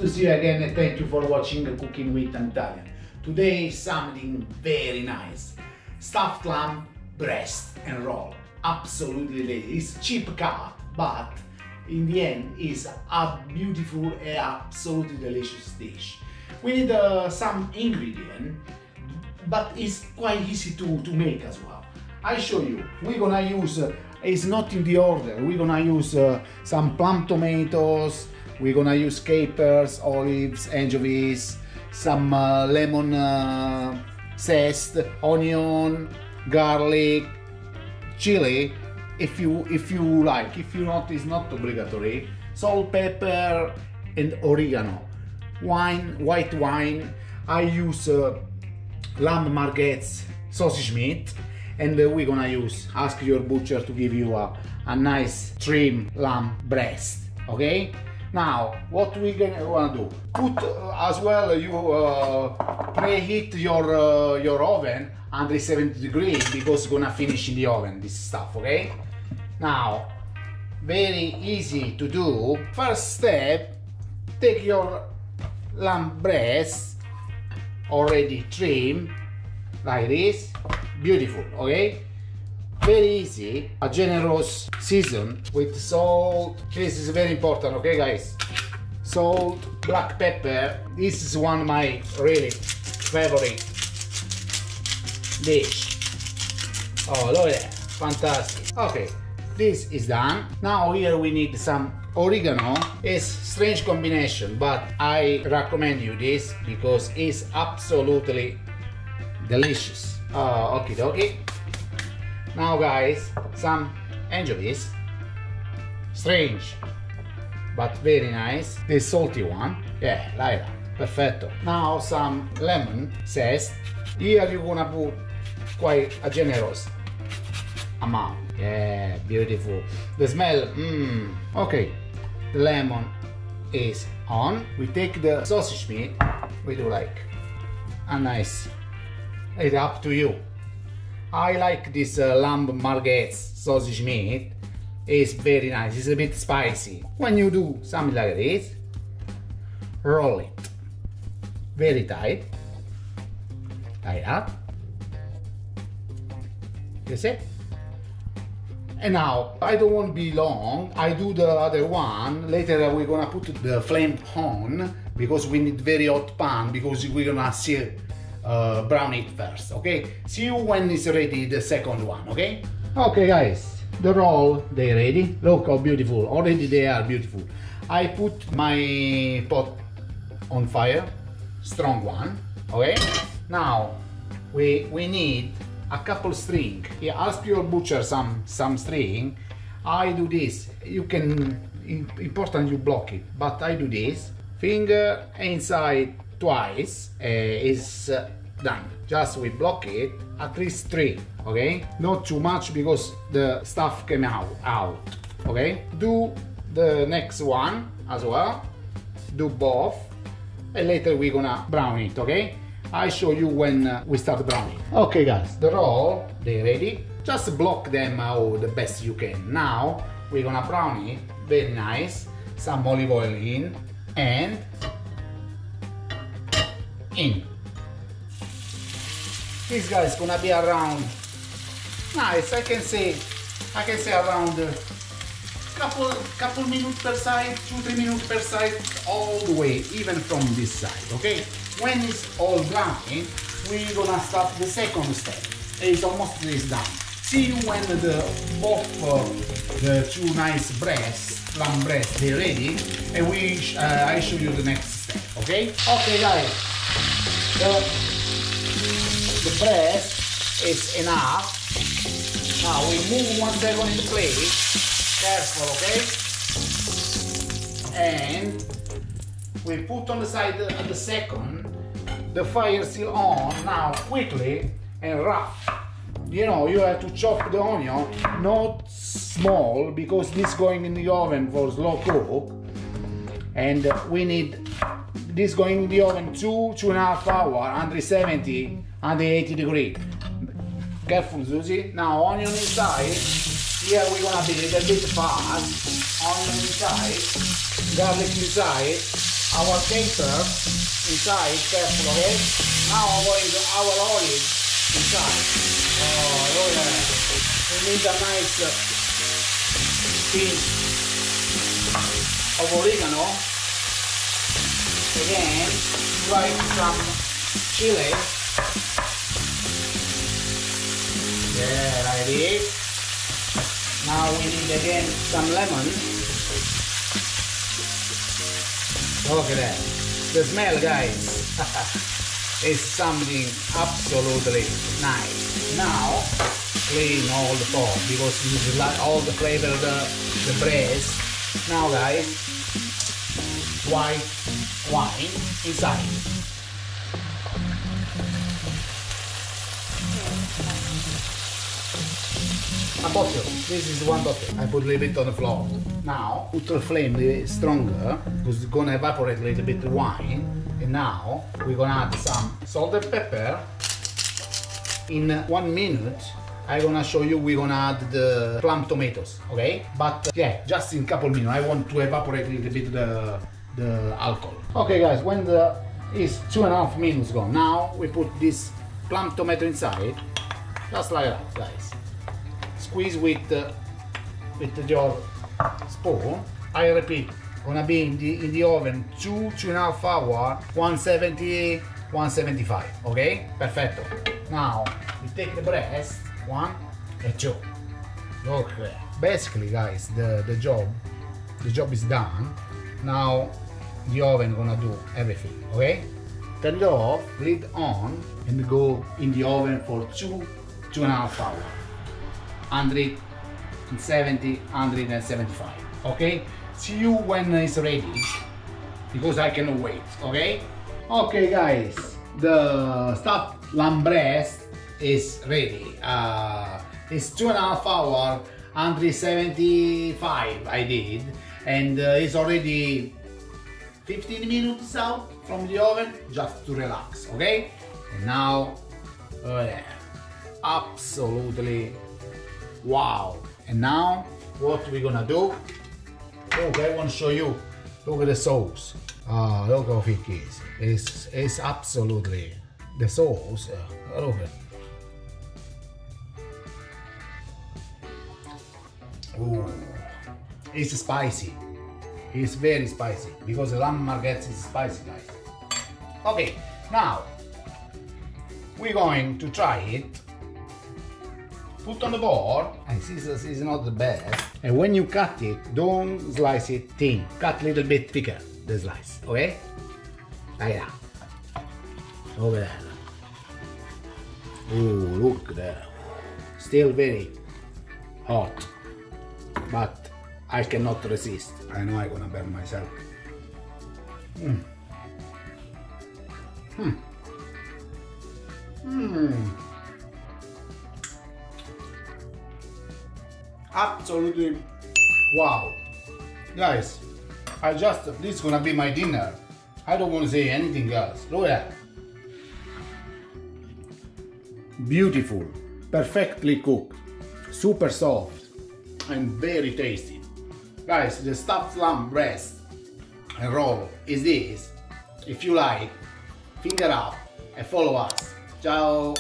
to see you again and thank you for watching Cooking with an Italian. Today something very nice. Stuffed lamb breast and roll. Absolutely delicious. It's cheap cut, but in the end is a beautiful and absolutely delicious dish. We need some ingredient, but it's quite easy to make as well. I show you. We're gonna use, it's not in the order, we're gonna use some plum tomatoes, we're gonna use capers, olives, anchovies, some lemon zest, onion, garlic, chili, if you like. If you not, it's not obligatory. Salt, pepper, and oregano. Wine, white wine. I use lamb Merguez sausage meat, and we're gonna ask your butcher to give you a nice trim lamb breast. Okay. Now, what we wanna do? Put as well. You preheat your oven under 70 degrees because it's gonna finish in the oven. This stuff, okay? Now, very easy to do. First step: take your lamb breast already trimmed like this. Beautiful, okay? Very easy. A generous season with salt. This is very important, okay guys? Salt, black pepper. This is one of my really favorite dish. Oh, look at that, fantastic. Okay, this is done. Now here we need some oregano. It's strange combination, but I recommend you this because it's absolutely delicious. Okie dokie. Now guys, some anchovies. Strange, but very nice. This salty one, yeah, like that, perfetto. Now some lemon zest. Here you're gonna put quite a generous amount. Yeah, beautiful. The smell, okay. The lemon is on. We take the sausage meat. We do like a nice. It's up to you. I like this lamb Merguez sausage meat. It's very nice. It's a bit spicy. When you do something like this, roll it very tight, like that. You see? And now, I don't want to be long. I do the other one. Later we're gonna put the flame on because we need very hot pan because we're gonna see brown it first, okay? See you when it's ready, the second one, okay? Okay guys, the roll, they ready. Look how beautiful, already they are beautiful. I put my pot on fire, strong one, okay? Now, we need a couple string. Yeah, ask your butcher some string. I do this, you can, important you block it, but I do this. Finger inside twice is done. Just we block it at least 3, okay? Not too much because the stuff came out, okay? Do the next one as well. Do both, and later we're gonna brown it, okay? I show you when we start browning. Okay guys, the roll, they ready. Just block them out the best you can. Now we're gonna brown it, very nice. Some olive oil in, and in. This guy is gonna be around nice. I can say around couple minutes per side, 2-3 minutes per side, all the way, even from this side. Okay. When it's all browning, we're gonna start the second step. It's almost done. See you when the two nice breasts, lamb breasts, they're ready, and I show you the next step. Okay. Okay, guys. The breast is enough. Now we move 1 second in the plate. Careful, okay? And we put on the side the second. The fire still on. Now quickly and rough. You know, you have to chop the onion, not small, because this going in the oven for slow cook. And we need this going in the oven 2.5 hours, under 70, under 80 degrees. Careful, Susie. Now onion inside. Here we're gonna be a little bit fast. Onion inside, garlic inside, our caper inside, careful, okay? Now I'm going to our olive inside. Oh, look at that. We need a nice pinch of oregano. Again, write some chili. Yeah, like this. Now we need again some lemon. Look at that. The smell, guys, is something absolutely nice. Now, clean all the pot because you like all the flavor of the breast. Now, guys, white wine inside. A bottle. This is one bottle. I put a little bit on the floor. Now, put the flame a little stronger because it's gonna evaporate a little bit the wine. And now we're gonna add some salt and pepper. In 1 minute, I'm gonna show you we're gonna add the plum tomatoes, okay? But yeah, just in a couple minutes. I want to evaporate a little bit the alcohol. Okay, guys, when it's 2.5 minutes gone, now we put this plum tomato inside, just like that, guys. Squeeze with your spoon. I repeat, gonna be in the oven 2.5 hours, 170, 175. Okay, perfecto. Now we take the breast, 1 and 2. Look there. Basically, guys, the job is done. Now the oven gonna do everything. Okay, turn it off, lid on, and go in the oven for 2.5 hours. 170, 175. Okay, see you when it's ready because I cannot wait. Okay, okay, guys, the stuffed lamb breast is ready. It's 2.5 hours, 175 I did, and it's already 15 minutes out from the oven just to relax. Okay, and now absolutely wow. And now what we're gonna do, okay, I want to show you. Look at the sauce. Look how thick it is. It's absolutely the sauce. Look at it. Ooh, it's spicy. It's very spicy because the lamb Merguez is spicy, guys. Okay, now we're going to try it. Put on the board, and scissors is not the best. And when you cut it, don't slice it thin. Cut a little bit thicker, the slice, okay? Like that. Over there. Ooh, look there. Still very hot, but I cannot resist. I know I'm gonna burn myself. Absolutely wow. Guys, this is gonna be my dinner. I don't want to say anything else. Look at that. Beautiful, perfectly cooked, super soft, and very tasty. Guys, the stuffed lamb breast and roll is this. If you like, finger up and follow us. Ciao.